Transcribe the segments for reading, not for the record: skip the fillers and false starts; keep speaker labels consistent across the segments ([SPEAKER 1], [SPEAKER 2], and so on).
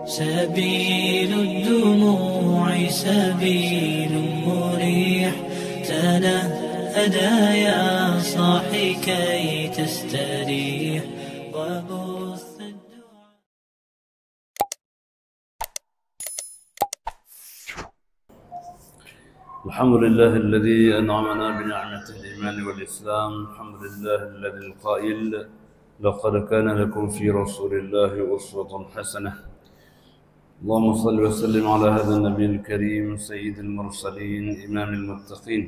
[SPEAKER 1] سبيل الدموع سبيل مريح، تنهدى يا صاحي كي تستريح وبث الدعاء.
[SPEAKER 2] الحمد لله الذي أنعمنا بنعمة الإيمان والإسلام. الحمد لله الذي القائل لقد كان لكم في رسول الله أسوة حسنة. اللهم صل وسلم على هذا النبي الكريم سيد المرسلين إمام المتقين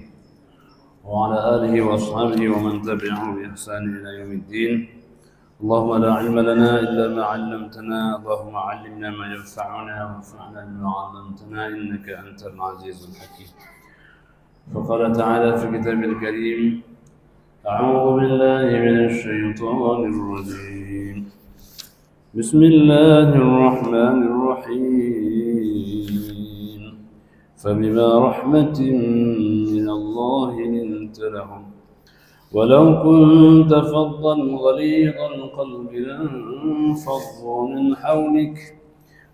[SPEAKER 2] وعلى آله وأصحابه ومن تبعه بإحسان إلى يوم الدين. اللهم لا علم لنا إلا ما علمتنا، اللهم علمنا ما ينفعنا وانفعنا بما علمتنا إنك أنت العزيز الحكيم. فقال تعالى في كتابه الكريم: أعوذ بالله من الشيطان الرجيم، بسم الله الرحمن الرحيم. فبما رحمة من الله لنت لهم ولو كنت فظا غليظ القلب لانفضوا من حولك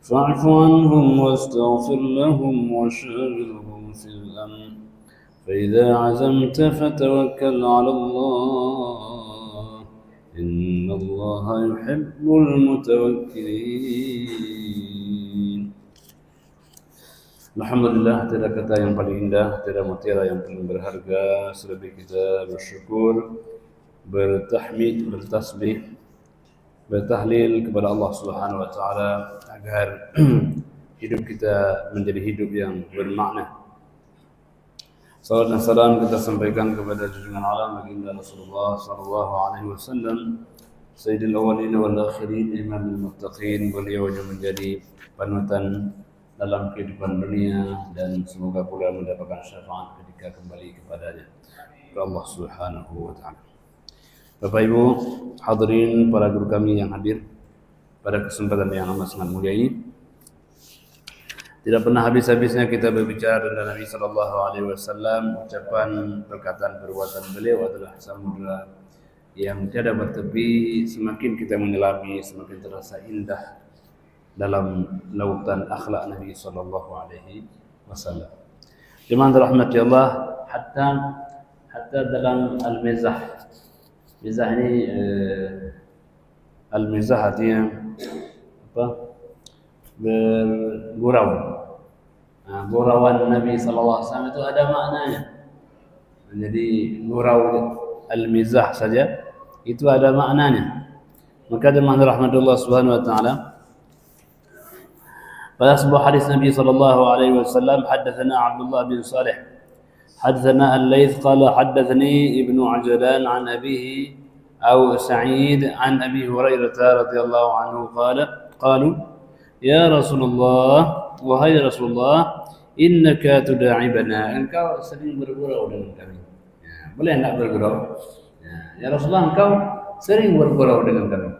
[SPEAKER 2] فاعف عنهم واستغفر لهم وشاورهم في الأمر فإذا عزمت فتوكل على الله إن الله يحب المتوكلين. Alhamdulillah, tiada kata yang paling indah, tiada mutiara yang paling berharga selebih kita bersyukur, bertahmid, bertasbih, bertahlil kepada Allah Subhanahu wa taala agar hidup kita menjadi hidup yang bermakna. Salam dan salam kita sampaikan kepada junjungan alam baginda Rasulullah sallallahu alaihi wasallam, Sayyidil Awwalin wal Akhirin, Imamul Muttaqin. Beliau juga menjadi panutan dalam kehidupan dunia dan semoga pula mendapatkan syafaat ketika kembali kepadanya, kepada Allah Subhanahu wa taala. Bapak Ibu hadirin, para guru kami yang hadir pada kesempatan yang amat sangat mulia ini, tidak pernah habis-habisnya kita berbicara tentang Nabi sallallahu alaihi wasallam. Ucapan, perkataan, perbuatan beliau adalah samudra yang tiada bertepi. Semakin kita menyelami, semakin terasa indah dalam lautan akhlak Nabi sallallahu alaihi wasallam. Jemaah rahmati Allah, hatta dalam al-mizah. Mizah ini al-mizah artinya apa? Bergurau. Nah, gurauan Nabi sallallahu alaihi wasallam itu ada maknanya. Jadi gurau al-mizah saja itu ada maknanya. Maka jemaah rahmatullah subhanahu wa taala, pada sebuah hadis Nabi sallallahu alaihi wasallam, haddatsana Abdullah bin Salih haddatsana Al-Laits qala haddatsani Ibnu Ajlan an abihi aw Sa'id an Abi Hurairah radhiyallahu anhu qalu ya Rasulullah, wahai Rasulullah, innaka tuda'ibana, engkau sering bergurau dengan kami. Ya, boleh enggak bergurau? Ya Rasulullah, engkau sering bergurau dengan kami.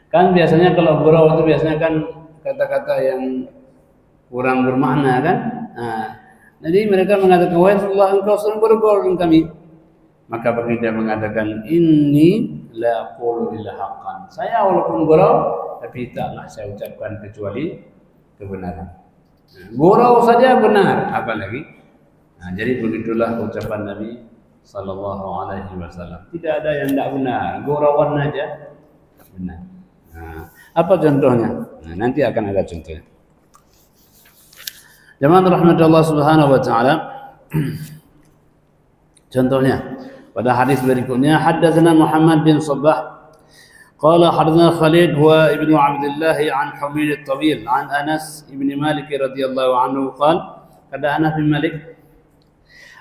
[SPEAKER 2] Kan biasanya kalau gurau itu biasanya kan kata-kata yang kurang bermakna kan. Jadi mereka mengatakan, wahai Rasulullah, engkau sering bergurau dengan kami. Maka baginda mengatakan, inni la aqulu illa haqqan. Saya walaupun gurau, tapi taklah saya ucapkan kecuali kebenaran. Gurau saja benar, apalagi. Jadi begitulah ucapan Nabi sallallahu alaihi wasallam. Tidak ada yang tidak benar, gurauan saja benar. Apa contohnya? Nanti akan ada contohnya. Jemaah rahmatullah subhanahu wa taala. Contohnya pada hadis berikutnya, haddatsana Muhammad bin Sabbah qala haddatsana Khalid huwa ibnu Abdullah an Humid at-Tawil an Anas ibn Malik radhiyallahu anhu qala, kata Anas bin Malik,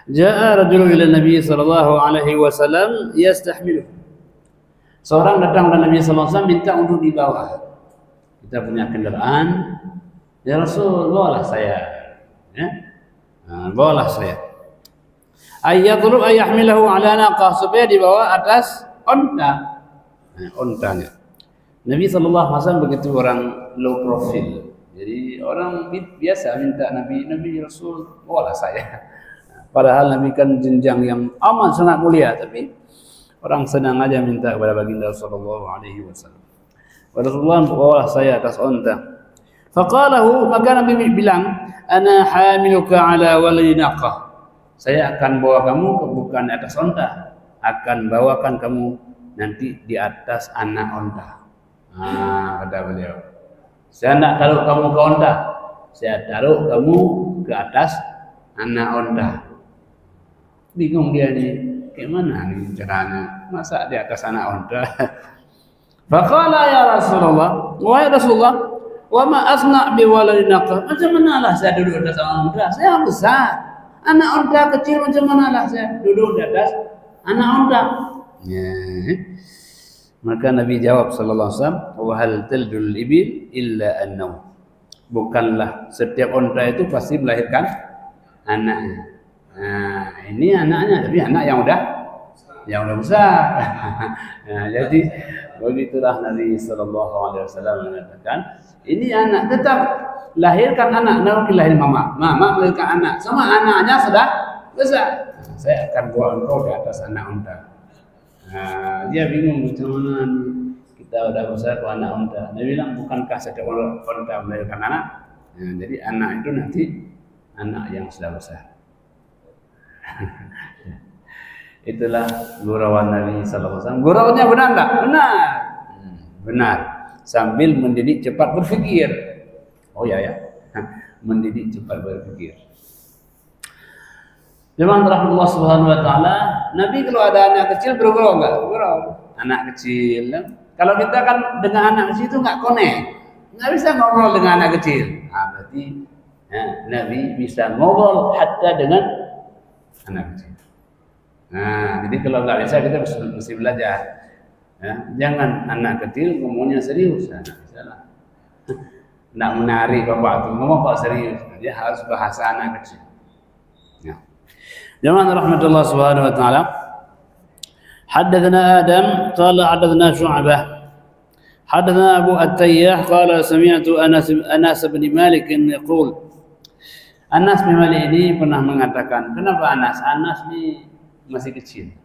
[SPEAKER 2] jaa rajulun ila Nabi sallallahu alaihi wasallam yastahmilu. Seorang datang kepada Nabi sallallahu alaihi wasallam minta untuk dibawa. Kita punya kendaraan, ya Rasul, bawalah saya. Ya? Bawalah saya. Ayyatlub ayyahmilahu ala naqah, supaya dibawa atas onta. Ontanya. Nabi sallallahu alaihi wasallam begitu orang low profile. Jadi orang biasa minta Nabi Rasul, bawalah saya. Padahal Nabi kan jenjang yang amat sangat mulia, tapi orang senang aja minta kepada baginda sallallahu alaihi wasallam. Rasulullah bawa saya atas onta. Faqalahu, maka Nabi bilang, ana hamiluka ala waladi naqah. Saya akan bawa kamu bukan atas onta, akan bawakan kamu nanti di atas anak onta. Kata beliau, saya nak taruh kamu ke onta, saya taruh kamu ke atas anak onta. Bingung dia nih, gimana nih caranya, masa di atas anak onta? Faqala ya Rasulullah, wahai Rasulullah, wa ma asna' bi waladi naqah. Macam mana lah saya duduk di atas anak onta? Saya besar. Anak onta kecil macam mana lah saya duduk di atas anak onta? Ya. Maka Nabi jawab sallallahu alaihi wasallam, wa hal taldul ibil illa an-naum. Bukanlah setiap onta itu pasti melahirkan anaknya. Nah, ini anaknya, tapi anak yang udah besar. Nah, jadi begitulah Nabi sallallahu alaihi wasallam mengatakan, ini anak tetap lahirkan anak, nanti lahir mama melahirkan anak, sama anaknya sudah besar. Saya akan bawa engkau di atas anak unta. Nah, dia bingung macam mana kita udah besar ke anak unta. Dia bilang, bukankah setiap unta melahirkan anak? Nah, jadi anak itu nanti anak yang sudah besar. Itulah gurauan Nabi sallallahu alaihi wasallam. Gurauannya benar enggak? Benar. Benar. Sambil mendidik cepat berpikir. Oh ya. Mendidik cepat berpikir. Jemaah rahmatullah subhanahu wa ta'ala, Nabi kalau ada anak kecil bergurau enggak? Bergurau. Anak kecil. Kalau kita kan dengan anak kecil itu enggak connect. Enggak bisa ngobrol dengan anak kecil. Nah, berarti Nabi bisa ngobrol hatta dengan anak kecil. Nah, jadi kalau nggak bisa kita mesti belajar. Ya, jangan anak kecil ngomongnya serius. Nah, salah. Nak menari bapak tuh ngomong kok serius. Dia harus bahasa anak kecil. Ya. Jemaah rahmatullah subhanahu wa taala. حدثنا آدم قال حدثنا شعبة حدثنا أبو التياح قال سمعت أنس بن مالك يقول. Anas bin Malik ini pernah mengatakan, kenapa Anas? Anas ini masih kecil.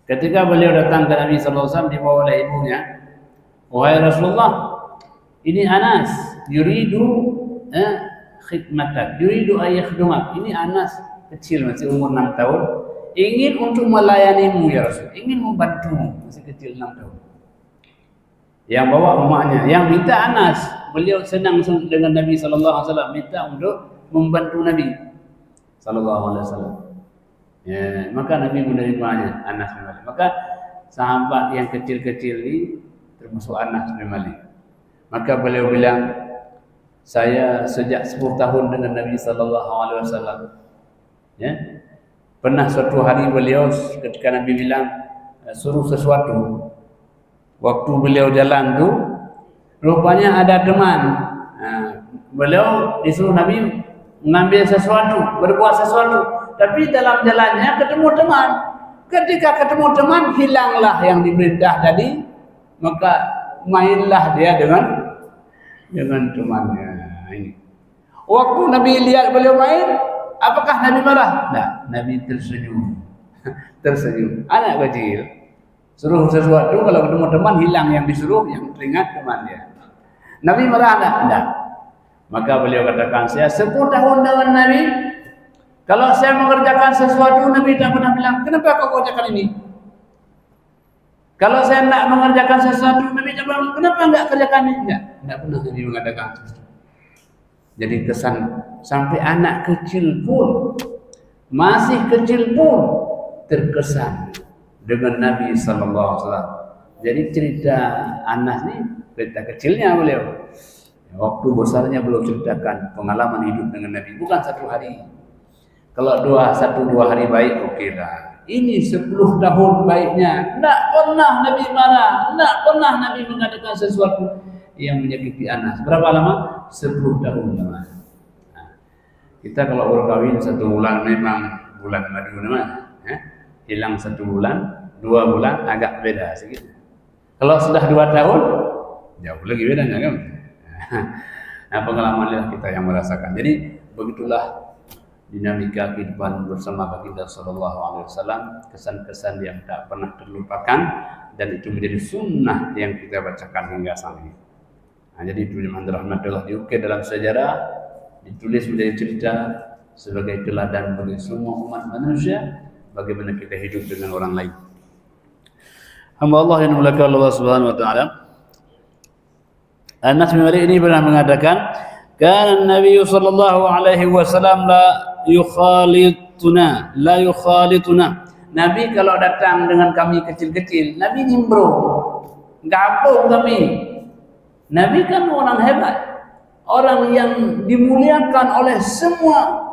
[SPEAKER 2] Ketika beliau datang ke Nabi sallallahu alaihi wasallam dibawa oleh ibunya, wahai Rasulullah, ini Anas yuridu khidmatak, yuridu ayyakhdumak. Ini Anas kecil, masih umur 6 tahun, ingin untuk melayanimu ya Rasul, ingin membantumu, masih kecil 6 tahun. Yang bawa mamanya, yang minta Anas, beliau senang dengan Nabi sallallahu alaihi wasallam, minta untuk membantu Nabi sallallahu alaihi wasallam. Ya, maka Nabi menerimanya Anas bin Malik. Maka sahabat yang kecil-kecil ini termasuk Anas bin Malik. Maka beliau bilang, saya sejak 10 tahun dengan Nabi sallallahu alaihi wasallam. Ya. Pernah suatu hari beliau ketika Nabi bilang suruh sesuatu. Waktu beliau jalan tu rupanya ada teman. Nah, beliau disuruh Nabi mengambil sesuatu, berbuat sesuatu, tapi dalam jalannya ketemu teman. Ketika ketemu teman, hilanglah yang diperintah tadi, maka mainlah dia dengan temannya. Ini. Waktu Nabi lihat beliau main, apakah Nabi marah? Nah, Nabi tersenyum. Tersenyum. Anak kecil suruh sesuatu, kalau ketemu teman hilang yang disuruh, yang teringat temannya. Nabi marah enggak? Maka beliau katakan, saya 10 tahun dengan Nabi, kalau saya mengerjakan sesuatu, Nabi tak pernah bilang, kenapa kau kerjakan ini? Kalau saya nak mengerjakan sesuatu, Nabi tak pernah bilang, kenapa enggak kerjakan ini? Enggak pernah Nabi mengatakan. Jadi kesan, sampai anak kecil pun, masih kecil pun, terkesan dengan Nabi sallallahu alaihi wasallam. Jadi cerita Anas ini, cerita kecilnya beliau. Waktu besarnya belum ceritakan pengalaman hidup dengan Nabi, bukan 1 hari. Kalau 1-2 hari baik, oke lah. Ini 10 tahun baiknya, tidak pernah Nabi marah, tidak pernah Nabi mengatakan sesuatu yang menyakiti Anas. Berapa lama? 10 tahun lama. Nah, kita kalau berkahwin 1 bulan memang bulan madu namanya. Hilang 1 bulan, 2 bulan agak beda sedikit. Kalau sudah 2 tahun, jauh lagi bedanya kan. Nah, pengalaman kita yang merasakan. Jadi begitulah dinamika kehidupan bersama baginda sallallahu alaihi wasallam, kesan-kesan yang tak pernah terlupakan, dan itu menjadi sunnah yang kita bacakan hingga saat ini. Nah, jadi itu jemaah rahmatullah diukir dalam sejarah, ditulis menjadi cerita sebagai teladan bagi semua umat manusia bagaimana kita hidup dengan orang lain. Hamba Allah yang dimuliakan Allah Subhanahu wa taala. Anas bin Malik ini pernah mengatakan, "Kana Nabi sallallahu alaihi wasallam la yukhalituna." Nabi kalau datang dengan kami kecil-kecil, Nabi nimbrung, gabung kami. Nabi kan orang hebat, orang yang dimuliakan oleh semua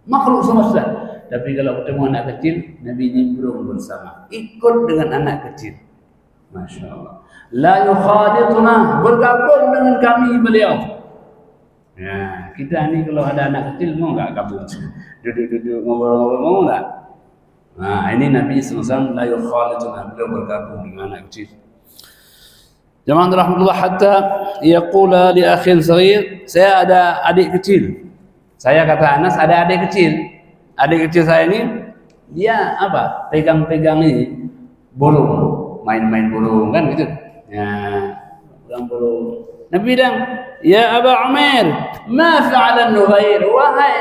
[SPEAKER 2] makhluk semesta. Tapi kalau ketemu anak kecil, Nabi nimbrung bersama, ikut dengan anak kecil. Masya Allah. La yukhalituna, bergabung dengan kami beliau. Ya, kita ni kalau ada anak kecil mau enggak gabung? Duduk-duduk ngobrol-ngobrol mau enggak? Nah, ini Nabi SAW la yukhalituna, beliau bergabung dengan anak kecil. Jemaah rahmatullah, hatta yaqula li akhin saghir, saya ada adik kecil. Saya kata Anas ada adik kecil. Adik kecil saya ini dia apa? Pegang-pegang ini burung, main-main burung kan gitu. Ya, pegang burung. Nabi bilang, "Ya Aba Umair, ma fa'ala Nughair?" Wahai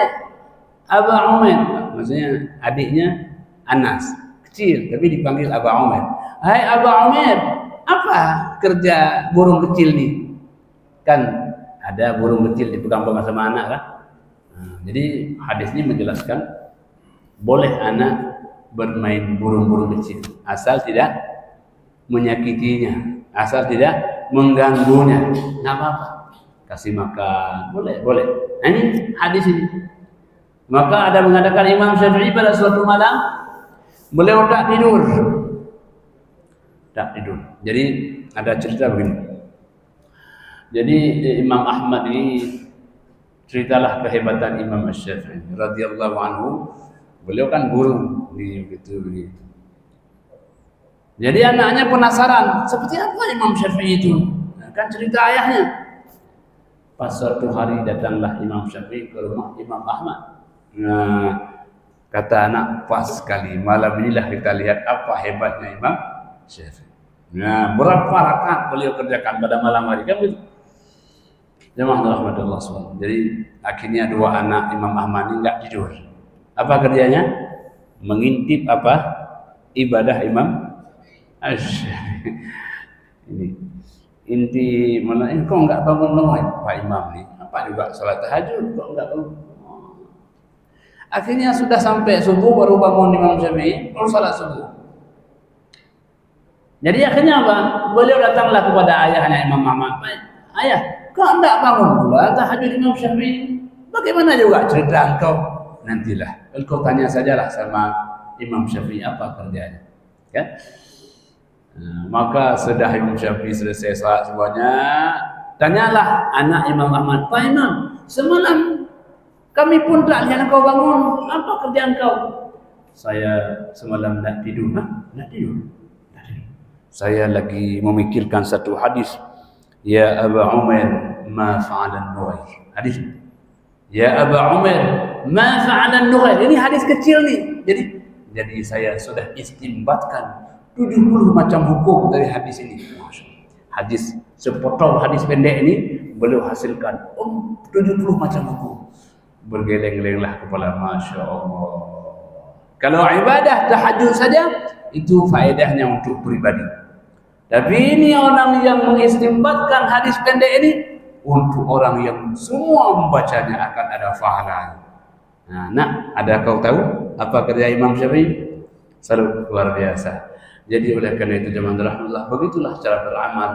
[SPEAKER 2] Aba Umair, maksudnya adiknya Anas, kecil tapi dipanggil Aba Umair. Hai Aba Umair, apa kerja burung kecil nih? Kan ada burung kecil dipegang-pegang sama anak kan? Nah, jadi hadis ini menjelaskan boleh anak bermain burung-burung kecil asal tidak menyakitinya, asal tidak mengganggunya, nggak apa-apa. Kasih makan, boleh. Nah, ini hadis ini. Maka ada mengatakan Imam Syafi'i pada suatu malam beliau tak tidur. Jadi ada cerita begini. Jadi Imam Ahmad ini ceritalah kehebatan Imam Syafi'i radhiyallahu anhu. Beliau kan guru begitu. Jadi anaknya penasaran, seperti apa Imam Syafi'i itu? Kan cerita ayahnya. Pas suatu hari datanglah Imam Syafi'i ke rumah Imam Ahmad. Nah, kata anak, pas sekali malam inilah kita lihat apa hebatnya Imam Syafi'i. Nah, berapa rakaat beliau kerjakan pada malam hari kan begitu. Jemaah rahmatullah SWT. Jadi akhirnya dua anak Imam Ahmad ini enggak tidur. Apa kerjanya? Mengintip apa? Ibadah Imam Syafi'i. Ini inti mana? Kok enggak bangun Pak Imam nih? Apa juga salat tahajud kok enggak bangun? Akhirnya sudah sampai subuh baru bangun Imam Syafi'i, baru salat subuh. Jadi akhirnya apa? Beliau datanglah kepada ayahnya Imam Ahmad. Ayah, kok enggak bangun pula tahajud Imam Syafi'i? Bagaimana juga cerita engkau? Nantilah, engkau tanya sajalah sama Imam Syafi'i apa kerjanya. Kan? Nah, maka sudah Imam Syafi'i selesai salat semuanya, tanyalah anak Imam Ahmad, Pak Imam, semalam kami pun tak lihat engkau bangun, apa kerjaan kau? Saya semalam tak tidur. Tak tidur. Saya lagi memikirkan satu hadis. Ya Aba Umair, ma fa'alan Nughair. Hadis. Ya Aba Umair, ma fa'alan Nughair. Ini hadis kecil nih. Jadi saya sudah istimbatkan 70 macam hukum dari hadis ini. Hadis sepotong hadis pendek ini beliau hasilkan 70 macam hukum. Bergeleng-gelenglah kepala, Masya Allah. Kalau ibadah tahajud saja itu faedahnya untuk pribadi. Tapi ini orang yang mengistimbatkan hadis pendek ini untuk orang yang semua membacanya akan ada pahalanya. Nah, ada kau tahu apa kerja Imam Syafi'i? Selalu luar biasa. Jadi oleh karena itu jemaah rahmatullah, begitulah cara beramal.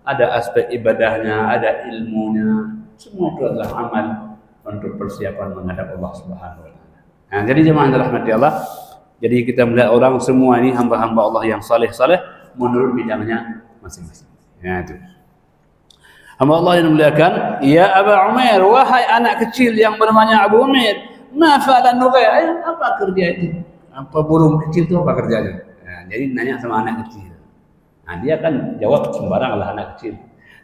[SPEAKER 2] Ada aspek ibadahnya, ada ilmunya, semua itu adalah amal untuk persiapan menghadap Allah Subhanahu wa taala. Nah, jadi jemaah rahmatullah, jadi kita melihat orang semua ini hamba-hamba Allah yang saleh-saleh menurut bidangnya masing-masing. Ya itu. Hamba Allah yang dimuliakan, ya Aba Umair, wahai anak kecil yang bernamanya Abu Umair, ma fa'alan Nughair? Apa kerja itu? Apa burung kecil itu apa kerjanya? Nah, jadi nanya sama anak kecil. Nah, dia kan jawab sembarang lah anak kecil.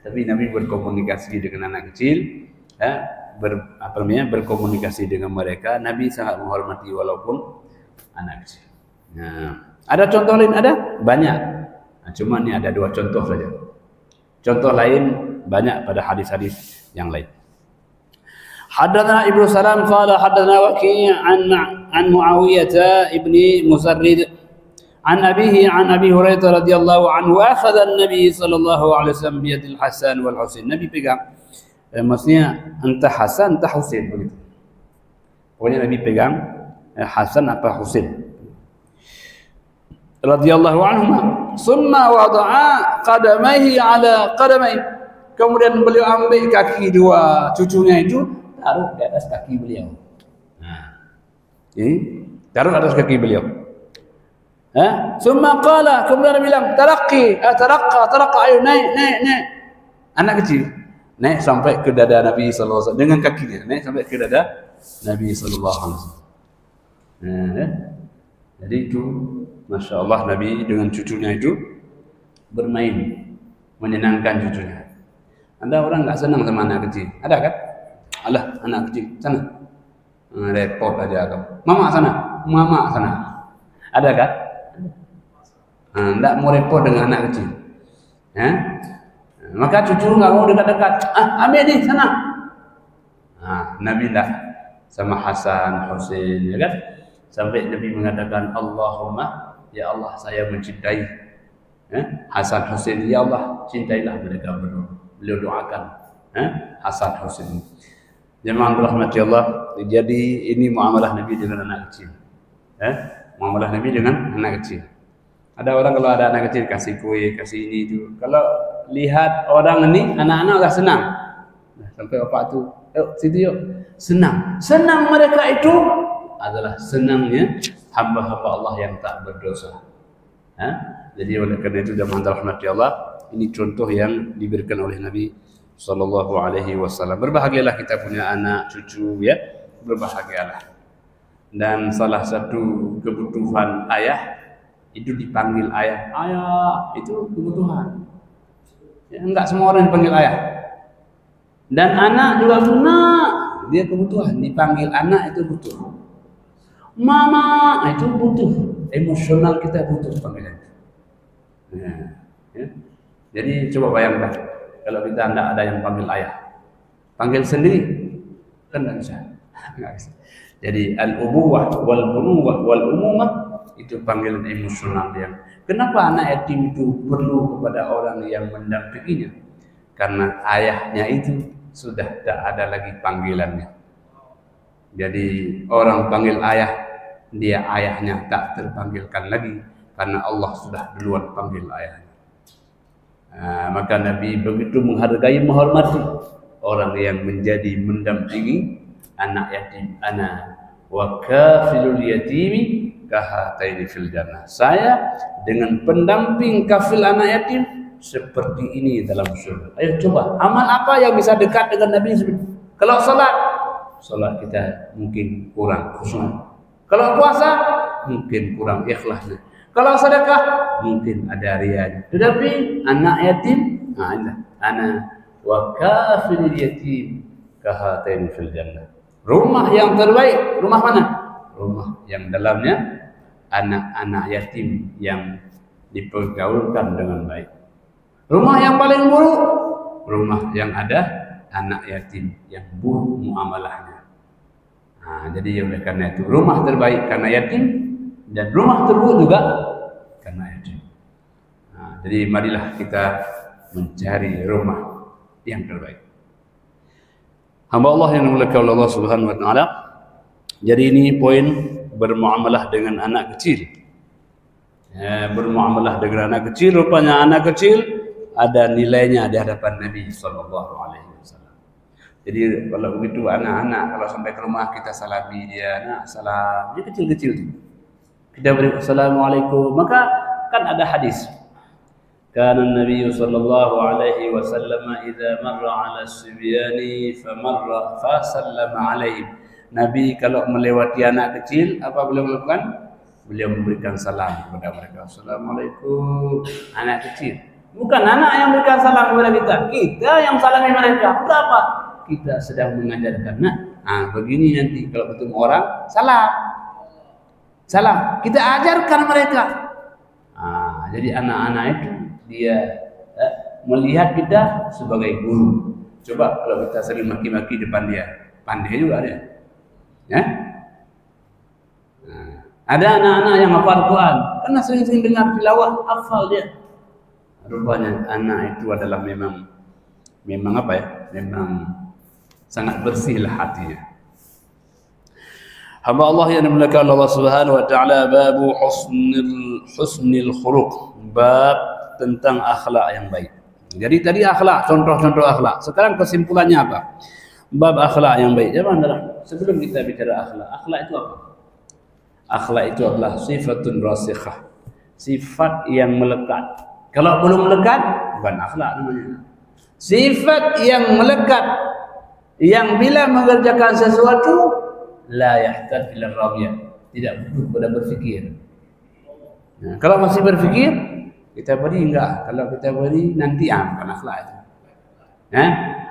[SPEAKER 2] Tapi Nabi berkomunikasi dengan anak kecil, ya, berkomunikasi dengan mereka. Nabi sangat menghormati walaupun anak kecil. Nah, ada contoh lain? Ada banyak. Nah, cuma ini ada 2 contoh saja. Contoh lain banyak pada hadis-hadis yang lain. Haddatsana Ibnu Salam qala haddatsana Waki' an Muawiyah ibni Musarrid an abihi an Abi Hurairah radhiyallahu anhu akhadha an-nabi sallallahu alaihi wasallam bi yadil Hasan wal Husain. Nabi pegang maksudnya entah Hasan entah Husain begitu. Pokoknya Nabi pegang Hasan apa Husain radhiyallahu anhuma. Summa wada'a qadamaihi ala qadamai. Kemudian beliau ambil kaki 2 cucunya itu taruh di atas kaki beliau. Nah, ini taruh atas kaki beliau. Summa qala, kemudian dia bilang taraqqa ayo naik. Anak kecil naik sampai ke dada Nabi sallallahu alaihi wasallam dengan kakinya, naik sampai ke dada Nabi sallallahu alaihi wasallam. Nah, jadi itu Masya Allah Nabi dengan cucunya itu bermain, menyenangkan cucunya. Ada orang nggak senang sama anak kecil, ada kan? Alah, anak kecil sana, repot aja kamu. Mama sana, ada kan? Nggak mau repot dengan anak kecil. Maka cucu nggak mau dekat-dekat. Ambil di sana. Nabi lah sama Hasan, Husain, ya kan? Sampai Nabi mengatakan, Allahumma, ya Allah saya mencintai Hasan, Husain, ya Allah cintailah mereka berdua. Beliau doakan Hasan, Husain. Jemaah rahmati Allah. Jadi ini muamalah Nabi dengan anak kecil. Muamalah Nabi dengan anak kecil. Ada orang kalau ada anak kecil kasih kue, kasih ini itu. Kalau lihat orang ini anak-anak udah senang. Sampai bapak tu, yuk situ yuk. Senang mereka itu adalah senangnya hamba-hamba Allah yang tak berdosa. Jadi oleh karena itu jemaah rahmati Allah, ini contoh yang diberikan oleh Nabi sallallahu alaihi wasallam. Berbahagialah kita punya anak cucu ya, berbahagialah. Dan salah satu kebutuhan ayah itu dipanggil ayah. Ayah itu kebutuhan. Ya, enggak semua orang dipanggil ayah. Dan anak juga punya dia kebutuhan, dipanggil anak itu butuh. Mama itu butuh, emosional kita butuh panggilan. Ya. Jadi coba bayangkan kalau kita tidak ada yang panggil ayah, panggil sendiri kan tidak bisa. Jadi al-ubuwah wal bunuwah wal umumah itu panggilan emosional yang. Kenapa anak yatim itu perlu kepada orang yang mendampinginya? Karena ayahnya itu sudah tidak ada lagi panggilannya. Jadi orang panggil ayah, dia ayahnya tak terpanggilkan lagi karena Allah sudah duluan panggil ayahnya. Maka Nabi begitu menghargai, menghormati orang yang menjadi mendampingi anak yatim. Ana wa kafilul yatimi kahataini fil jannah. Saya dengan pendamping kafil anak yatim seperti ini dalam surga. Ayo coba, amal apa yang bisa dekat dengan Nabi? Kalau salat kita mungkin kurang khusyuk. Kalau puasa mungkin kurang ikhlasnya. Kalau sedekah mungkin ada riya. Tetapi anak yatim, ana wa kafilul yatim kahataini fil jannah. Rumah yang terbaik, rumah mana? Rumah yang dalamnya anak-anak yatim yang dipergaulkan dengan baik. Rumah yang paling buruk, rumah yang ada anak yatim yang buruk muamalahnya. Jadi oleh karena itu rumah terbaik karena yatim dan rumah terburuk juga karena yatim. Jadi marilah kita mencari rumah yang terbaik. Hamba Allah yang dimuliakan oleh Allah Subhanahu wa taala. Jadi ini poin bermuamalah dengan anak kecil. Bermuamalah dengan anak kecil, rupanya anak kecil ada nilainya di hadapan Nabi sallallahu alaihi wasallam. Jadi kalau begitu anak-anak kalau sampai ke rumah kita salami dia, nak salam, dia kecil-kecil tu. Kita beri assalamualaikum, maka kan ada hadis. Kana Nabi sallallahu alaihi wasallam idza marra 'ala as-sibyani famarra fa sallama alaihim. Nabi kalau melewati anak kecil, apa beliau lakukan? Beliau memberikan salam kepada mereka. Assalamualaikum, anak kecil. Bukan anak yang berikan salam kepada kita, kita yang salami mereka. Untuk apa? Kita sedang mengajarkan. Nah, begini nanti kalau ketemu orang, salam. Kita ajarkan mereka. Jadi anak-anak itu dia melihat kita sebagai guru. Coba kalau kita sering maki-maki depan dia, pandai juga dia. Ya? Ada anak-anak yang hafal Quran, karena sering-sering dengar tilawah, hafal dia. Rupanya anak itu adalah memang apa ya? Memang sangat bersihlah hatinya. Hamba Allah yang dimuliakan Allah Subhanahu wa taala, babu husnil khuluq, bab tentang akhlak yang baik. Jadi tadi akhlak, contoh-contoh akhlak. Sekarang kesimpulannya apa? Bab akhlak yang baik. Sebelum kita bicara akhlak itu apa? Akhlak itu adalah sifatun rasikhah, sifat yang melekat. Kalau belum melekat, bukan akhlak namanya. Sifat yang melekat, yang bila mengerjakan sesuatu la yahtaj ila radiyah, tidak butuh pada berfikir. Nah, kalau masih berfikir, kita beri enggak. Kalau kita beri nanti bukan akhlak itu.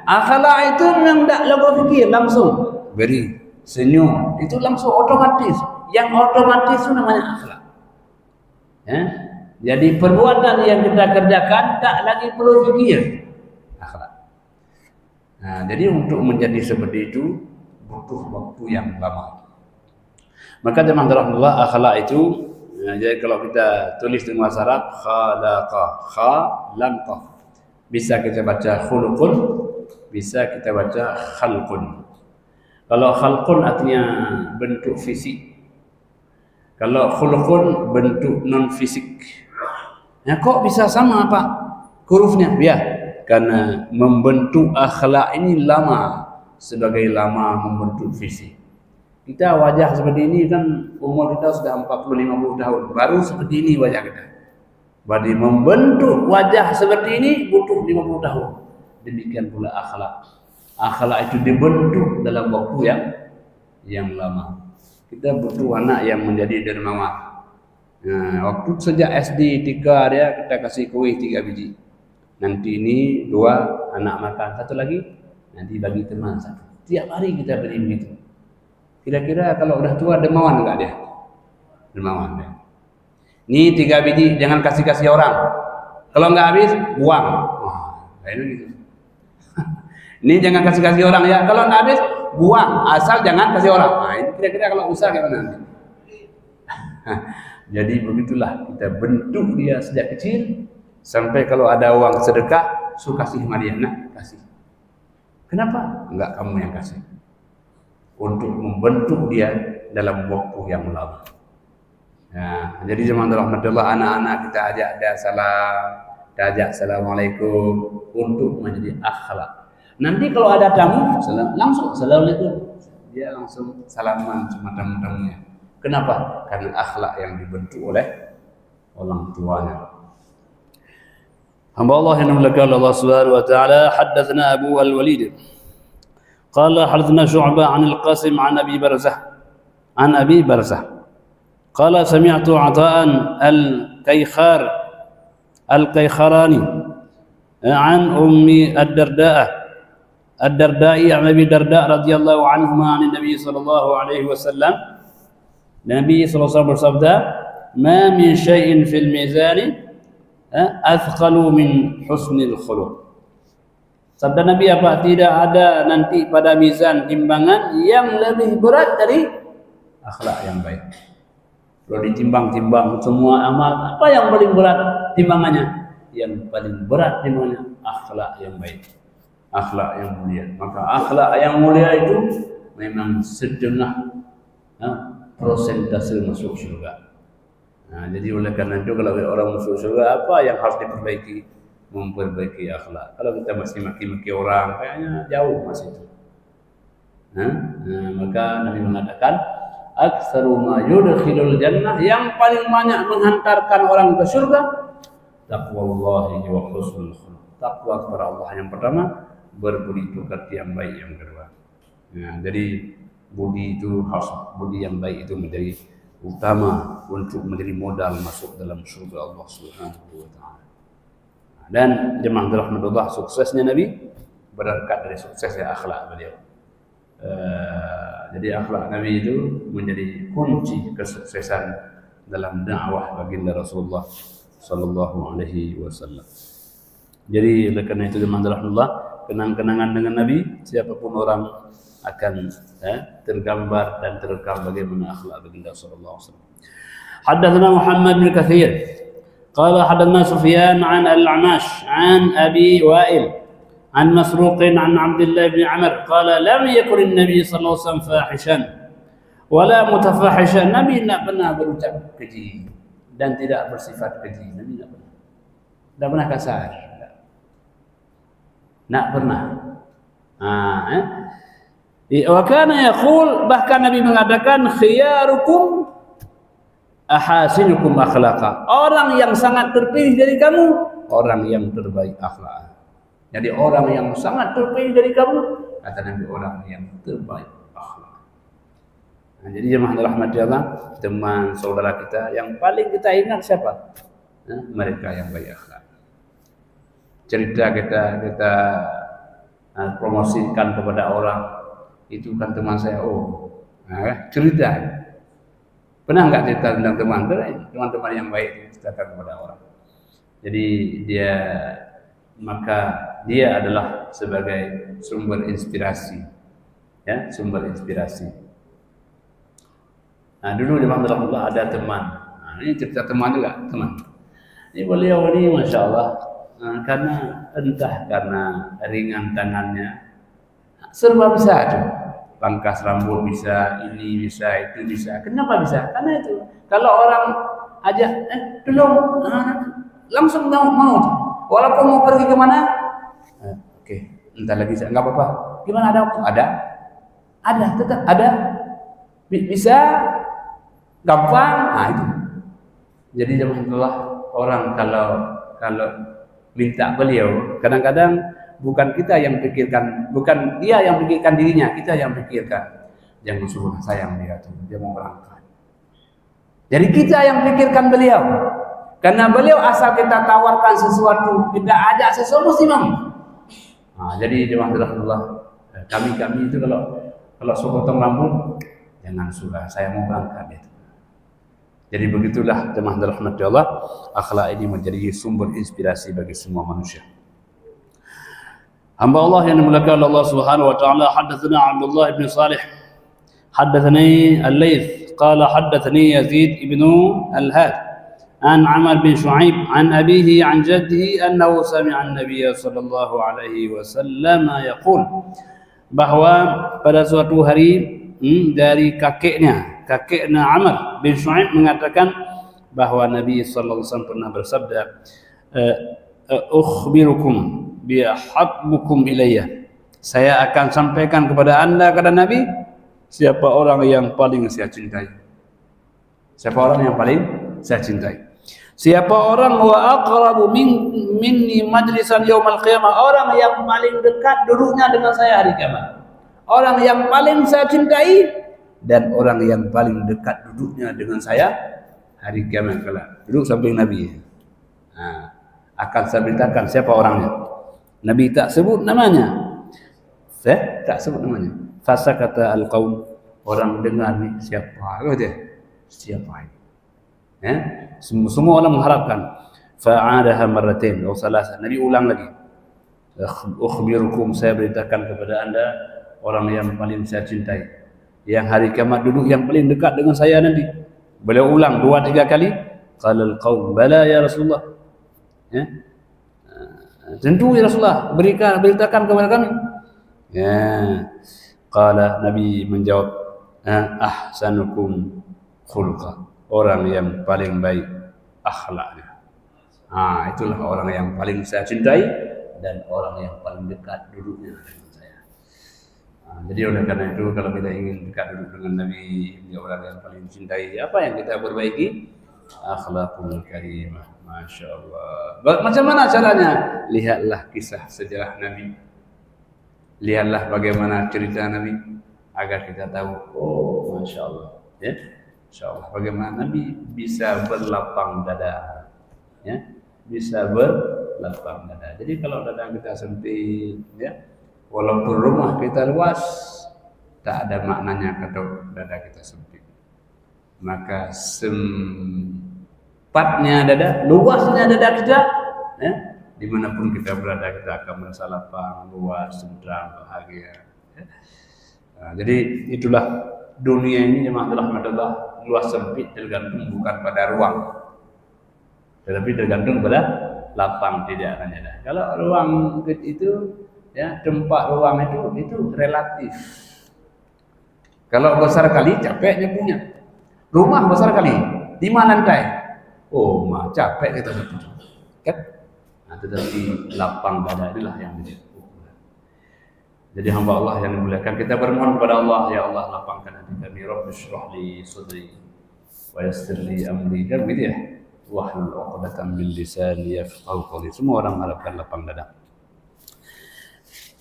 [SPEAKER 2] Akhlak itu memang tidak lagu fikir, langsung beri, senyum, itu langsung otomatis. Yang otomatis itu namanya akhlak. Jadi perbuatan yang kita kerjakan tak lagi perlu fikir, akhlak. Nah, jadi untuk menjadi seperti itu butuh waktu yang lama. Maka teman-teman, akhlak itu, jadi kalau kita tulis dengan bahasa Arab, khalaqa, bisa kita baca khuluqun, bisa kita baca khalqun. Kalau khalqun artinya bentuk fisik, kalau khuluqun bentuk non fisik. Nah, kok bisa sama Pak hurufnya? Ya, karena membentuk akhlak ini lama sebagai lama membentuk fisik. Kita wajah seperti ini kan umur kita sudah 40-50 tahun, baru seperti ini wajah kita. Berarti membentuk wajah seperti ini butuh 50 tahun. Demikian pula akhlak. Akhlak itu dibentuk dalam waktu yang lama. Kita butuh anak yang menjadi dermawan. Nah, waktu sejak SD 3 dia kita kasih kuih 3 biji. Nanti ini 2 anak makan, 1 lagi nanti bagi teman 1. Tiap hari kita beri begitu. Kira-kira kalau udah tua dermawan enggak dia? Dermawan dia. Ini 3 biji jangan kasih orang. Kalau enggak habis buang. Kayak gitu. Ini jangan kasih orang ya. Kalau enggak habis buang, asal jangan kasih orang. Nah, ini kira-kira kalau usaha kayak mana? Jadi begitulah kita bentuk dia sejak kecil sampai kalau ada uang sedekah, suka kasih sama dia. Nah, kasih. Kenapa? Enggak kamu yang kasih. Untuk membentuk dia dalam waktu yang lama. Nah, jadi zaman rahmatullah anak-anak kita ajak dia salam, kita ajak assalamualaikum untuk menjadi akhlak. Nanti kalau ada tamu, langsung assalamualaikum. Dia langsung salaman sama tamu-tamunya. Kenapa? Karena akhlak yang dibentuk oleh orang tuanya. Hamba Allah yang dimuliakan Allah Subhanahu wa taala, haddatsana Abu Al-Walid. Qala haddatsana Syu'bah 'an Al-Qasim 'an Abi Barzah. Qala sami'tu 'Ata'an Al-Kaykharani 'an Ummi Ad-Darda'i 'an Abi Darda radhiyallahu anhuma 'an Nabi sallallahu alaihi wasallam. Nabi SAW bersabda, "Ma min syai'in fil mizani athqalu min husnil khuluq." Sabda Nabi apa? Tidak ada nanti pada mizan timbangan yang lebih berat dari akhlak yang baik. Kalau ditimbang-timbang semua amal, apa yang paling berat timbangannya? Yang paling berat timbangannya akhlak yang baik, akhlak yang mulia. Maka akhlak yang mulia itu memang setengah persentase masuk surga. Nah, jadi oleh karena itu kalau orang masuk surga, apa yang harus diperbaiki? Memperbaiki akhlak. Kalau kita masih maki-maki orang, kayaknya jauh masih itu. Maka Nabi mengatakan, aktsaru ma yudkhilul jannah, yang paling banyak menghantarkan orang ke surga, taqwallahi wa husnul khuluq. Takwa kepada Allah yang pertama, berbudi pekerti yang baik yang kedua. Nah, jadi budi yang baik itu menjadi utama untuk menjadi modal masuk dalam surga Allah Subhanahu wa taala. Dan jemaah rahmatullah, suksesnya Nabi berangkat dari suksesnya akhlak beliau. Jadi akhlak Nabi itu menjadi kunci kesuksesan dalam dakwah baginda Rasulullah sallallahu alaihi wasallam. Jadi oleh karena itu jemaah rahmatullah, kenang-kenangan dengan Nabi, siapapun orang akan tergambar dan terekam bagaimana akhlak baginda sallallahu alaihi wasallam. Haddatsana Muhammad bin Katsir qala haddatsana Sufyan an al-Amash an Abi Wa'il عن مسروق عن عبد الله بن عمر قال لم يكن النبي صلى الله عليه وسلم فاحشا ولا متفاحشا. Nabi tidak pernah berucap keji dan tidak bersifat keji. Nabi tidak pernah kasar, tidak pernah. Wa kana yaqul, bahkan Nabi mengatakan khiyarukum ahasinukum akhlaqa. Orang yang sangat terpilih dari kamu, orang yang terbaik akhlak. Jadi orang yang sangat terpilih dari kamu, kata Nabi, orang yang terbaik akhlak. Nah, jadi jemaah rahmati Allah, teman saudara kita yang paling kita ingat siapa? Mereka yang baik akhlak. Cerita kita promosikan kepada orang, itu kan teman saya. Cerita. Pernah nggak cerita tentang teman-teman yang baik ceritakan kepada orang? Jadi dia adalah sebagai sumber inspirasi, ya, sumber inspirasi. Nah, dulu di Alhamdulillah ada teman. Nah, ini cerita teman juga, teman. Ini beliau ini, masya Allah, karena ringan tangannya, serba bisa tuh. Pangkas rambut bisa, ini bisa, itu bisa. Kenapa bisa? Karena itu. Kalau orang ajak, belum, langsung mau. Walaupun mau pergi kemana, oke, entar lagi saya, enggak apa-apa. Gimana, ada waktu? Ada, tetap ada. Bisa, gampang. Nah itu. Jadi alhamdulillah, orang kalau minta beliau, kadang-kadang bukan kita yang pikirkan, bukan dia yang pikirkan dirinya, kita yang pikirkan. Jangan suruh sayang dia mau berangkat. Jadi kita yang pikirkan beliau. Karena beliau asal kita tawarkan sesuatu, kita ajak sesuatu mesti mau. Nah, jadi alhamdulillah, kami itu kalau suruh potong rambut, jangan suka, saya mau berangkat itu. Jadi begitulah jemaah rahmati Allah, akhlak ini menjadi sumber inspirasi bagi semua manusia. Hamba Allah yang dimuliakan Allah Subhanahu wa taala, haddatsana Abdullah bin Salih, haddatsani Al-Laits, qala haddatsani Yazid ibn Al-Had عن عمر بن شعيب عن أبيه عن جده أنه سمع النبي صلى الله عليه وسلم يقول, bahwa pada suatu hari dari kakeknya Amr bin Shu'aib mengatakan bahwa Nabi sallallahu alaihi wasallam pernah bersabda, ukhbirukum bi ahabbukum ilayya, saya akan sampaikan kepada anda, kata Nabi, siapa orang yang paling saya cintai. Siapa orang yang paling saya cintai. Siapa orang wa aqrabu minni majlisan yaumal qiyamah, orang yang paling dekat duduknya dengan saya hari kiamat. Orang yang paling saya cintai dan orang yang paling dekat duduknya dengan saya hari kiamat kelak. Duduk samping Nabi. Nah, akan saya beritakan siapa orangnya. Nabi tak sebut namanya. Tak sebut namanya. Fasa kata al-qaum, orang dengar ni siapa? Siapa ini? Semua orang mengharapkan. Fa'adaha marratain atau salasa. Nabi ulang lagi. Ukhbirukum, saya beritakan kepada anda orang yang paling saya cintai, yang hari kiamat duduk yang paling dekat dengan saya nanti. Beliau ulang 2-3 kali. Qalal qaum bala ya Rasulullah. Tentu ya Rasulullah, beritakan kepada kami. Qala, Nabi menjawab, ahsanukum khulqa, orang yang paling baik akhlaknya. Itulah orang yang paling saya cintai dan orang yang paling dekat duduknya dengan saya. Jadi oleh karena itu, kalau kita ingin dekat duduk dengan Nabi, dia orang yang paling cintai, apa yang kita perbaiki? Akhlakul karimah. Masya Allah. Macam mana caranya? Lihatlah kisah sejarah Nabi. Lihatlah bagaimana cerita Nabi, agar kita tahu, oh Masya Allah, ya, Masya Allah, bagaimana Nabi bisa berlapang dada, ya, bisa lapang dada. Jadi kalau dada kita sempit, ya, walaupun rumah kita luas, tak ada maknanya kalau dada kita sempit. Maka sempatnya dada, luasnya dada kita, ya, dimanapun kita berada kita akan merasa lapang, luas, tenteram, bahagia. Ya. Nah, jadi itulah dunia ini memang adalah luas sempit tergantung bukan pada ruang, tetapi tergantung pada lapang tidaknya dada. Kalau ruang itu, ya, tempat ruang itu relatif. Kalau besar kali capeknya punya. Rumah besar kali, 5 lantai. Oh, mah capek kita betul. Kan? Nah, tetapi lapang dada inilah yang menjadi ukuran. Jadi hamba Allah yang dimuliakan, kita bermohon kepada Allah, ya Allah lapangkan hati kami, Rabbi shrah li sadri wa yassir li amri. Kan begitu ya? Wahlul 'uqdatam min lisani yafqahu qawli. Semua orang harapkan lapang dada.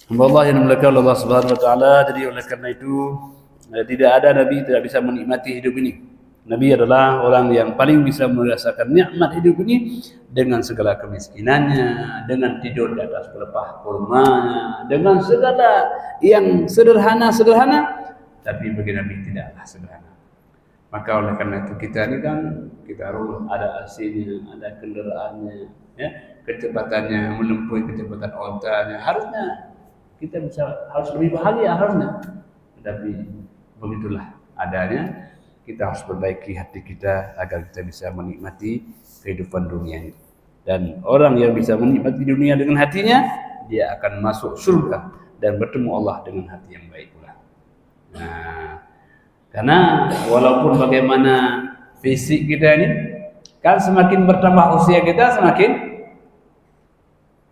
[SPEAKER 2] Hamba Allah yang dimuliakan Allah Subhanahu wa taala, jadi oleh karena itu tidak ada nabi tidak bisa menikmati hidup ini. Nabi adalah orang yang paling bisa merasakan nikmat hidup ini dengan segala kemiskinannya, dengan tidur di atas pelepah kurmanya, dengan segala yang sederhana, tapi bagi Nabi tidaklah sederhana. Maka oleh karena itu kita ini kan, kita harus ada AC-nya, ada kendaraannya, ya, kecepatannya menempuh kecepatan ontanya. Harusnya kita harus lebih bahagia harusnya. Tetapi begitulah adanya. Kita harus perbaiki hati kita agar kita bisa menikmati kehidupan dunia ini. Dan orang yang bisa menikmati dunia dengan hatinya, dia akan masuk surga dan bertemu Allah dengan hati yang baik pula. Nah, karena walaupun bagaimana fisik kita ini, kan semakin bertambah usia kita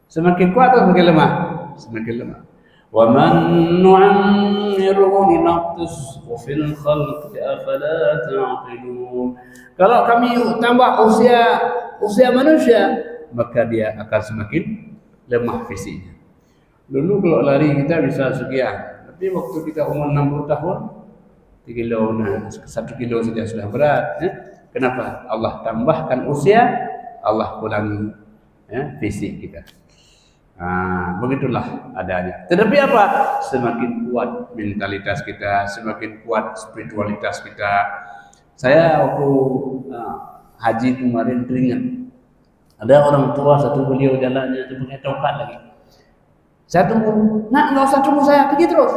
[SPEAKER 2] semakin kuat atau semakin lemah? Semakin lemah. Wa man nu'ammiruhu naqtushu fil khalqi afala ta'qilun. Kalau kami tambah usia manusia, maka dia akan semakin lemah fisiknya. Dulu kalau lari kita bisa sekian, tapi waktu kita umur 60 tahun 1 kilo saja sudah berat, ya? Kenapa? Allah tambahkan usia, Allah kurangi, ya, fisik kita. Begitulah adanya. Tetapi apa? Semakin kuat mentalitas kita, semakin kuat spiritualitas kita. Saya waktu haji kemarin teringat, ada orang tua satu beliau jalannya itu pakai tongkat lagi. Saya tunggu, nak nggak usah tunggu saya, pergi terus.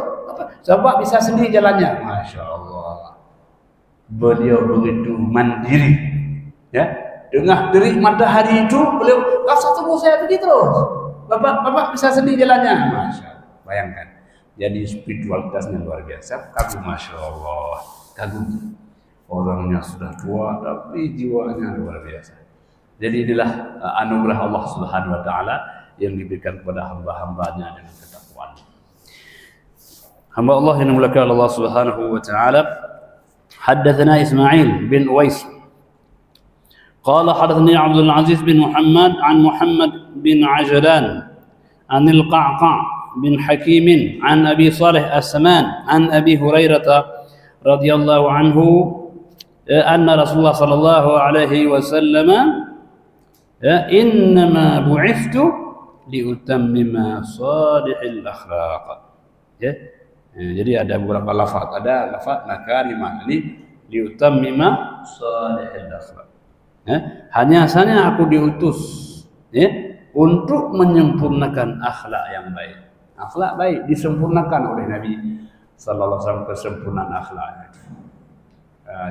[SPEAKER 2] Coba bisa sendiri jalannya. Masya Allah. Beliau begitu mandiri, ya. Tengah terik matahari itu beliau nggak usah tunggu saya, pergi terus. Bapak bisa sendiri jalannya. Masya Allah. Bayangkan. Jadi spiritualitasnya luar biasa. Kagum, Masya Allah. Kagum. Orangnya sudah tua tapi jiwanya luar biasa. Jadi inilah anugerah Allah Subhanahu wa taala yang diberikan kepada hamba-hambanya dengan ketakwaan. Hamba Allah yang dimuliakan Allah Subhanahu wa taala, haddatsana Ismail bin Uwais قال حدثني عبد العزيز بن محمد عن محمد بن عجلان عن القعقاع بن حكيم عن أبي صالح السمان عن أبي هريرة رضي الله عنه أن رسول الله صلى الله عليه وسلم إنما بعثت لأتمم صالح الأخلاق. Jadi ada beberapa lafaz, ada lafaz nakarimah ini liutammima salihil akhlaq. Hanya aku diutus, ya, untuk menyempurnakan akhlak yang baik. Akhlak baik disempurnakan oleh Nabi sallallahu alaihi wasallam, kesempurnaan akhlaknya.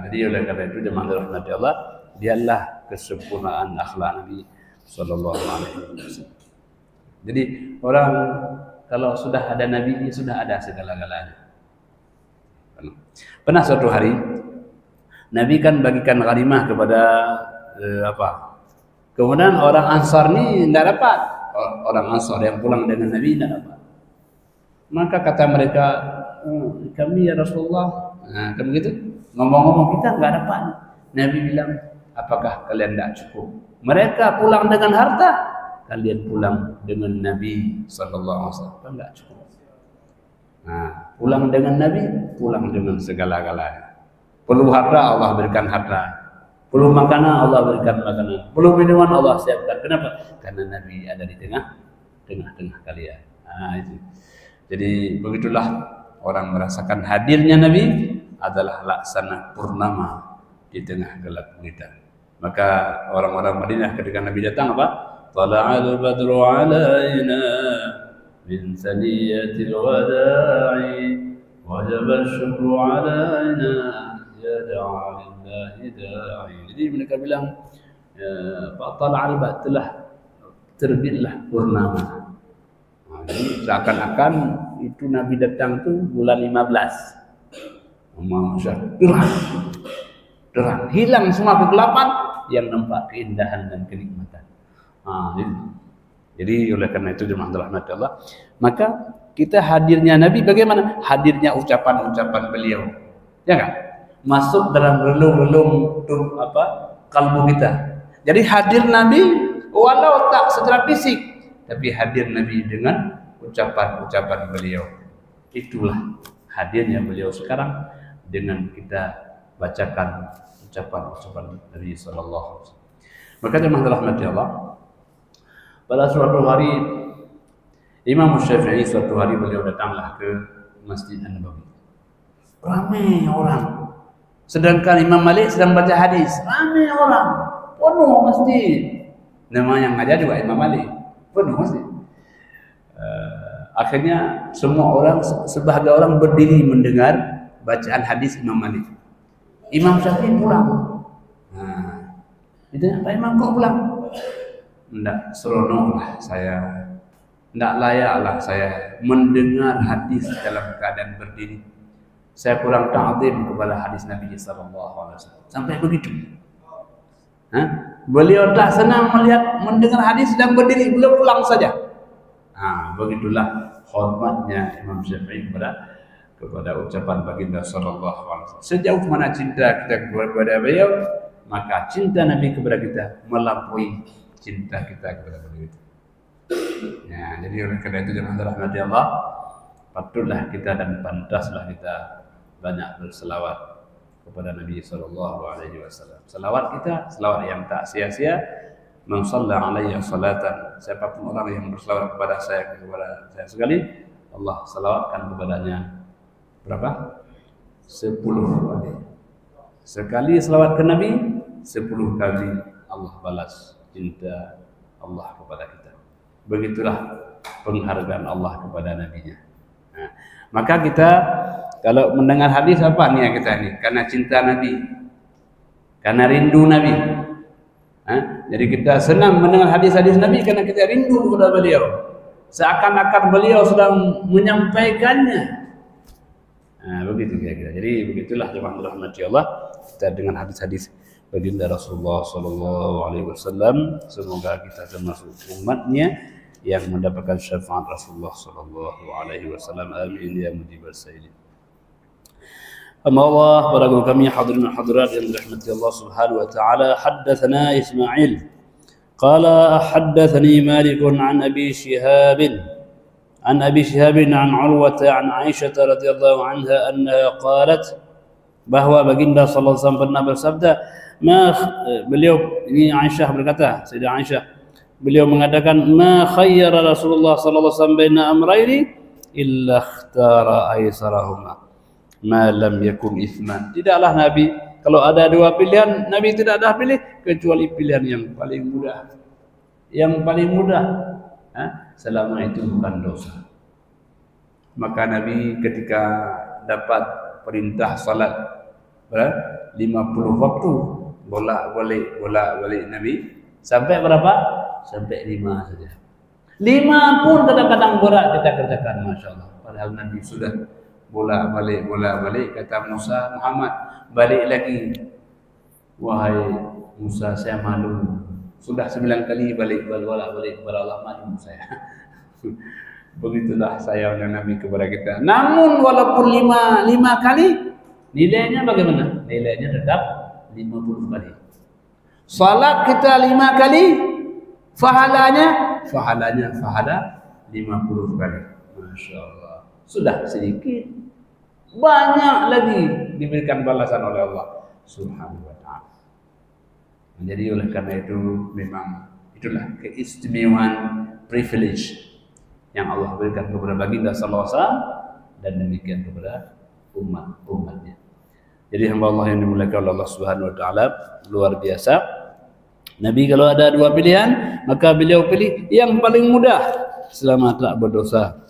[SPEAKER 2] Jadi oleh karena itu jemaah rahmati Allah, dialah kesempurnaan akhlak Nabi sallallahu alaihi wasallam. Jadi orang kalau sudah ada Nabi, sudah ada segala-galanya. Pernah suatu hari Nabi kan bagikan ghanimah kepada kemudian orang Ansar ini tidak dapat. Orang Ansar yang pulang dengan Nabi tidak dapat. Maka kata mereka, kami ya Rasulullah, kan begitu. Ngomong-ngomong kita nggak dapat. Nabi bilang, apakah kalian tidak cukup? Mereka pulang dengan harta, kalian pulang dengan Nabi sallallahu alaihi wasallam, enggak cukup. Pulang dengan Nabi, pulang dengan segala-galanya. Perlu harta, Allah berikan harta. Belum makanan, Allah berikan makanan. Belum minuman, Allah siapkan. Kenapa? Karena Nabi ada di tengah-tengah kalian. Nah, itu. Jadi begitulah orang merasakan hadirnya Nabi adalah laksana purnama di tengah gelap gulita. Maka orang-orang Madinah ketika Nabi datang apa? Tala'al badru alaina min saniyatil wada'i wajaba syukru alaina ya da'a lillahi da'i. Jadi mereka bilang tala'al badru telah terbitlah purnama. Jadi seakan-akan itu Nabi datang tu bulan 15. Terang. Hilang semua kegelapan, yang nampak keindahan dan kenikmatan. Jadi oleh karena itu jemaah rahmat Allah, maka kita hadirnya Nabi bagaimana? Hadirnya ucapan-ucapan beliau. Ya kan? Masuk dalam relung-relung kalbu kita. Jadi hadir Nabi walau tak secara fisik, tapi hadir Nabi dengan ucapan-ucapan beliau. Itulah hadirnya beliau sekarang dengan kita bacakan ucapan-ucapan Nabi sallallahu alaihi wasallam. Maka jemaah rahmati Allah, pada suatu hari Imam Syafi'i suatu hari beliau datanglah ke Masjid An-Nabawi. Ramai orang. Sedangkan Imam Malik sedang baca hadis, ramai orang. Penuh masjid. Nama yang ngajar juga Imam Malik. Penuh masjid. Akhirnya semua orang, sebahagian orang berdiri mendengar bacaan hadis Imam Malik. Imam Syafi'i pulang. Ditanya, Pak Imam kok pulang? Tidak seronok lah saya, tidak layaklah saya mendengar hadis dalam keadaan berdiri. Saya kurang ta'zim kepada hadis Nabi sallallahu alaihi wasallam. Sampai begitu. Beliau tak senang mendengar hadis sedang berdiri, beliau pulang saja. Begitulah hormatnya Imam Syafi'i kepada ucapan baginda sallallahu alaihi wasallam. Sejauh mana cinta kita kepada beliau, maka cinta Nabi kepada kita melampaui cinta kita kepada beliau. Ya, jadi oleh karena itu jemaah rahmati Allah, patutlah kita dan pantaslah kita banyak berselawat kepada Nabi sallallahu alaihi wasallam. Selawat kita, selawat yang tak sia-sia. Man shalla alaihi salatan, siapapun orang yang berselawat kepada saya sekali, Allah selawatkan kepadanya berapa? 10 kali. Sekali selawat ke Nabi, 10 kali Allah balas cinta Allah kepada kita. Begitulah penghargaan Allah kepada Nabi-Nya. Maka kita kalau mendengar hadis apa nih kita ini? Karena cinta Nabi, karena rindu Nabi. Jadi kita senang mendengar hadis-hadis Nabi karena kita rindu kepada beliau. Seakan-akan beliau sedang menyampaikannya. Begitu kira-kira. Jadi begitulah jemaah rahmati Allah, kita dengan hadis-hadis baginda Rasulullah sallallahu alaihi wasallam, semoga kita termasuk umatnya yang mendapatkan syafaat Rasulullah sallallahu alaihi wasallam. Amin ya mujibal sayyidin. أما الله بركم كم يحضرنا حضرات رحمة الله سبحانه وتعالى. حدثنا إسماعيل قال حدثني مالك عن أبي شهاب عن عروة عن عائشة رضي الله عنها أنها قالت bahwa baginda sallallahu alaihi wasallam pernah bersabda, beliau ini Aisyah berkata, Sayyidah Aisyah, beliau mengatakan, ma khayyara Rasulullah sallallahu alaihi wasallam baina amrayni illa ikhtara aisarahuma ma lam yakun ithman. Tidaklah Nabi, kalau ada dua pilihan, Nabi tidak ada pilih kecuali pilihan yang paling mudah. Yang paling mudah, selama itu bukan dosa. Maka Nabi ketika dapat perintah salat 50 waktu, bolak-balik Nabi sampai berapa? Sampai 5 saja. 5 pun kadang-kadang berat kita kerjakan, Masya Allah. Padahal Nabi sudah bolak-balik, kata Musa, Muhammad, balik lagi. Wahai Musa, saya malu. Sudah 9 kali bolak-balik kepada Allah, malu saya. Begitulah sayangnya Nabi kepada kita. Namun walaupun 5 kali, nilainya bagaimana? Nilainya tetap 50 kali. Salat kita 5 kali, pahala 50 kali. Masya Allah. Sudah sedikit, banyak lagi diberikan balasan oleh Allah Subhanahu wa ta'ala. Jadi oleh karena itu memang itulah keistimewaan privilege yang Allah berikan kepada baginda sallallahu alaihi wasallam dan demikian kepada umatnya. Jadi hamba Allah yang dimuliakan oleh Allah Subhanahu wa taala, luar biasa. Nabi kalau ada dua pilihan, maka beliau pilih yang paling mudah selama tak berdosa.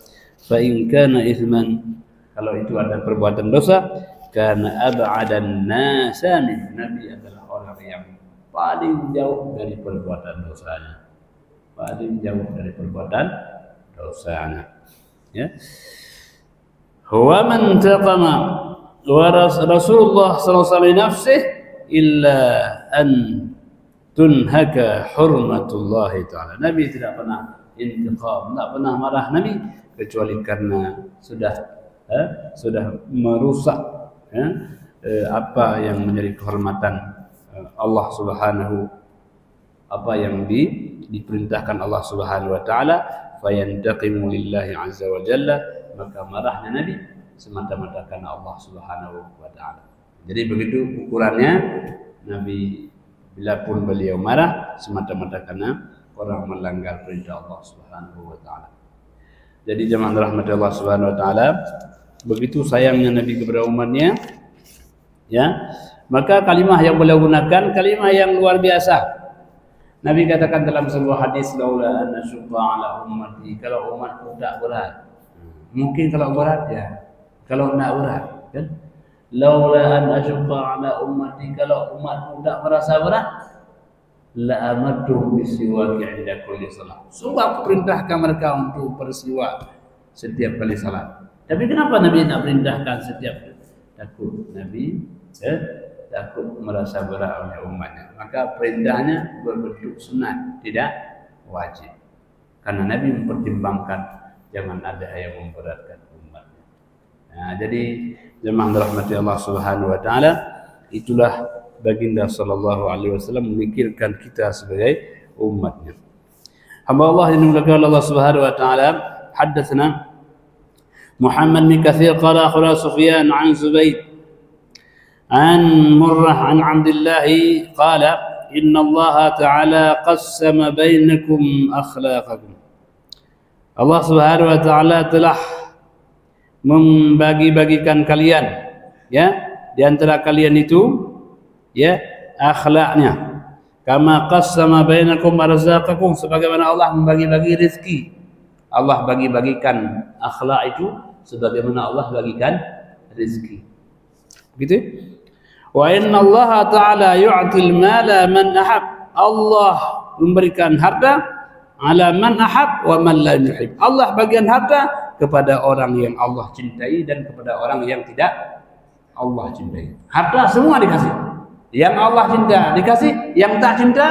[SPEAKER 2] Fa in kana itsman, kalau itu ada perbuatan dosa, karena ab'adan nasa min, Nabi adalah orang yang paling jauh dari perbuatan dosanya. Paling jauh dari perbuatan dosanya. Ya. Wa man taqama wa Rasulullah sallallahu alaihi wasallam illa an tunhaka hurmatullah taala. Nabi tidak pernah intiqam, tidak pernah marah Nabi kecuali karena sudah merusak apa yang menjadi kehormatan Allah Subhanahu, apa yang diperintahkan Allah Subhanahu wa taala, fayantaqimu lillahi azza wa jalla, maka marahnya Nabi semata-mata karena Allah Subhanahu wa taala. Jadi begitu ukurannya Nabi, bila pun beliau marah semata-mata karena orang melanggar perintah Allah Subhanahu wa taala. Jadi jemaah rahmat Allah Subhanahu wa taala, begitu sayangnya Nabi kepada umatnya, ya, maka kalimah yang beliau gunakan kalimah yang luar biasa. Nabi katakan dalam sebuah hadis, laula an asyqa ala ummati, kalau umatku tak berat. Mungkin kalau berat ya, kalau tak berat kan? Laula an asyqa ala ummati, kalau umatku tak merasa berat, la amadtu bisiwak 'inda kulli salat. Sungguh perintahkan mereka untuk bersiwak setiap kali salat. Tapi kenapa Nabi tak perintahkan setiap? Takut Nabi takut merasa berat oleh umatnya. Maka perintahnya berbentuk sunat, tidak wajib. Karena Nabi mempertimbangkan jangan ada yang memberatkan umatnya. Nah, jadi jemaah rahmati Allah Subhanahu wa taala, itulah baginda sallallahu alaihi wasallam memikirkan kita sebagai umatnya. Hamba Allah yang dimuliakan Allah Subhanahu wa taala, hadatsana Muhammad bin Katsir qala akhbarana Sufyan an Zubayd عن مرة عن عبد الله قال إن الله تعالى قسم بينكم أخلاقكم. Allah Subhanahu wa taala telah membagi-bagikan kalian, ya, di antara kalian itu, ya, akhlaknya. Kama qassama bainakum arzaqakum, sebagaimana Allah membagi-bagi rezeki. Allah bagi-bagikan akhlak itu sebagaimana Allah bagikan rezeki. Begitu? Wa inna Allah ta'ala yu'til mala man ahab. Allah memberikan harta ala man ahab wa man la yuhib. Allah bagian harta kepada orang yang Allah cintai dan kepada orang yang tidak Allah cintai. Harta semua dikasih. Yang Allah cinta dikasih, yang tak cinta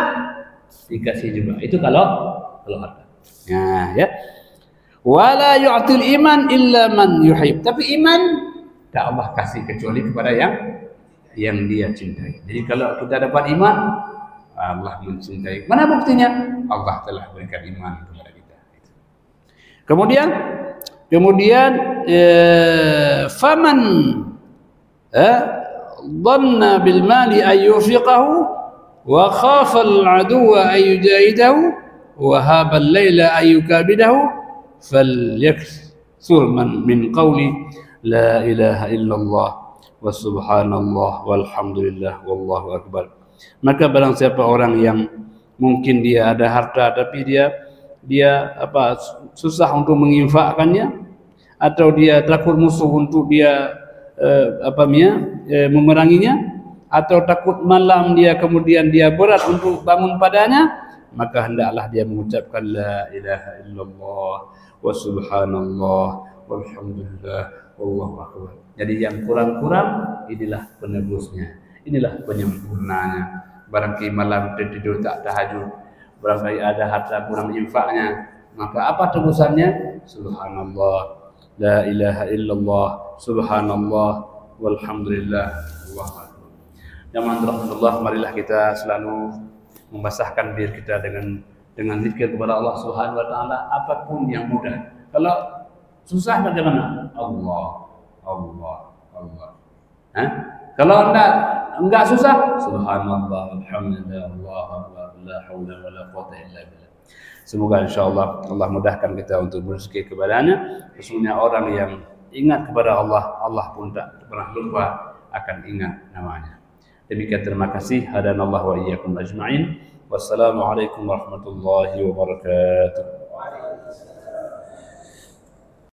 [SPEAKER 2] dikasih juga. Itu kalau harta. Nah, ya. Wala yu'til iman illa man yuhib. Tapi iman tak Allah kasih kecuali kepada yang dia cintai. Jadi kalau kita dapat iman, Allah mencintai. Mana buktinya? Allah telah berikan iman kepada kita. Kemudian faman dhanna bil mali ay yunfiqahu wa khafa al aduwa ay yujahidahu wa haba al laila ay yukabidahu falyakthur min qawli la ilaha illallah wa subhanallah walhamdulillah wallahu akbar. Maka barang siapa orang yang mungkin dia ada harta tapi dia susah untuk menginfakkannya, atau dia takut musuh untuk dia memeranginya, atau takut malam dia kemudian dia berat untuk bangun padanya, maka hendaklah dia mengucapkan la ilaha illallah wa subhanallah walhamdulillah wallahu akbar. Jadi yang kurang-kurang inilah penebusnya, inilah penyempurnanya. Barangkali malam tertidur tak tahajud, barangkali ada harta kurang infaknya, maka apa tebusannya? Subhanallah, la ilaha illallah, subhanallah, walhamdulillah, Allahu akbar. Jamaah rahmatullah, marilah kita selalu membasahkan diri kita dengan zikir kepada Allah Subhanahu wa taala, apapun yang mudah. Kalau susah bagaimana? Allah. Kalau enggak susah, subhanallah, alhamdulillah, Allah akbar, la haula wala quwwata illa billah. Semoga insyaallah Allah mudahkan kita untuk berzikir kepadanya. Sesungguhnya orang yang ingat kepada Allah, Allah pun tak pernah lupa akan ingat namanya. Demikian, terima kasih. Hadanallahu wa iyyakum ajma'in. Wassalamualaikum warahmatullahi wabarakatuh.